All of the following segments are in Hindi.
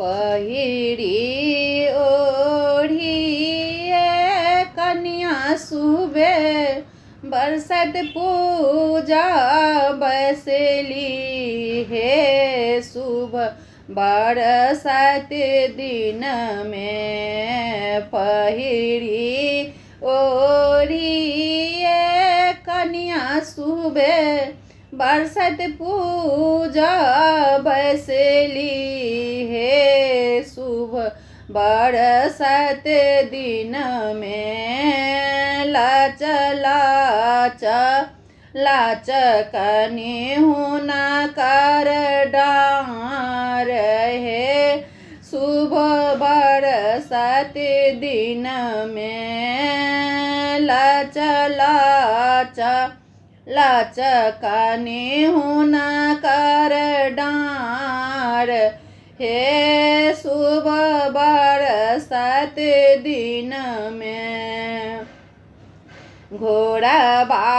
पहिरी ओढ़िए कन्या सुबे बरसत पूजा बसली हे शुभ बरसत दिन में पहिरी ओढ़िए कन्या सुबे बरसत पूजा बसली हे शुभ बरसत दिन में लाच लाच लाच कनी हुना कर डार हे शुभ बरसत दिन में लाच लाच लाच कनी हुना कर डार हे शुभ बरसत दिन में घोड़ा बा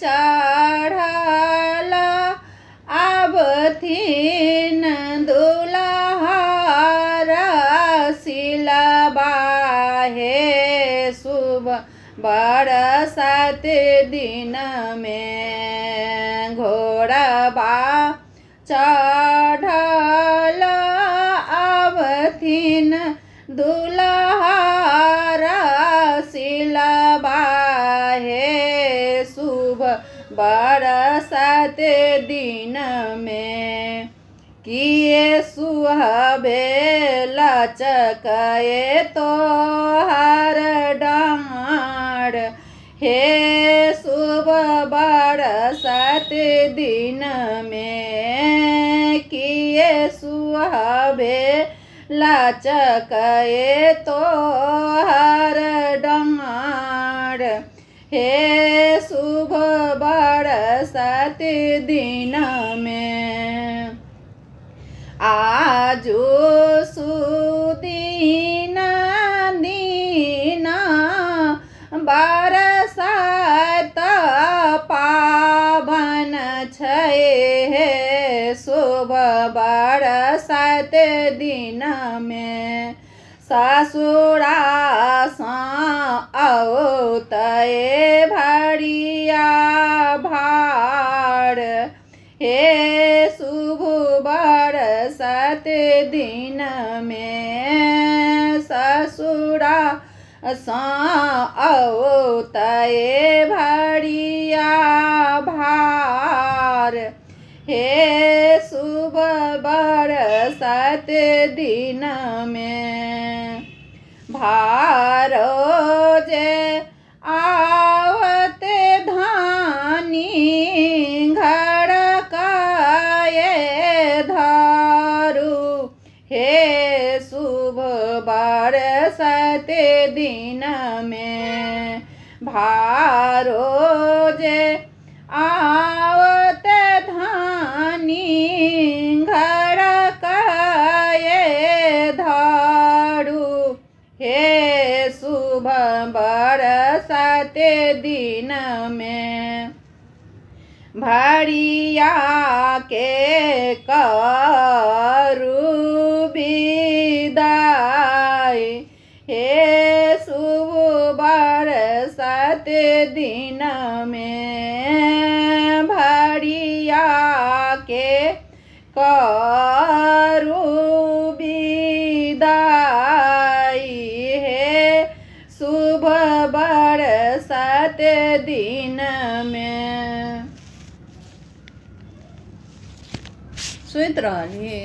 चढ़ल अब थीन दुल्हार सिलबा हे शुभ बरसत दिन में घोड़ा बा चढ़ल अब थीन दुल्हार सिलबा हे शुभ बरसत दिन में किए सुहावे लचकए तोहर डाँड़ हे शुभ बरसत दिन में किए सुहावे लचकए तोहर डाँड़ हे शुभ बरसत दिन में आजो सुदीन दीना बरसत पावन छै हे शुभ बरसत दिन में ससुरा सा औतए भरिया भार हे शुभ बरसत दिन में ससुरा सा औतए भरिया भार हे शुभ बरसत दिन में भारो जे आवत धानी घर काये धारू हे शुभ बरसत दिन में भारो जे आवत धानी घर काये धारू हे शुभ बरसत दिन में भरिया के करू विदाई हे शुभ बरसत दिन में भरिया के करू विदाई हे शुभ बरसत दिन में सुत रहली।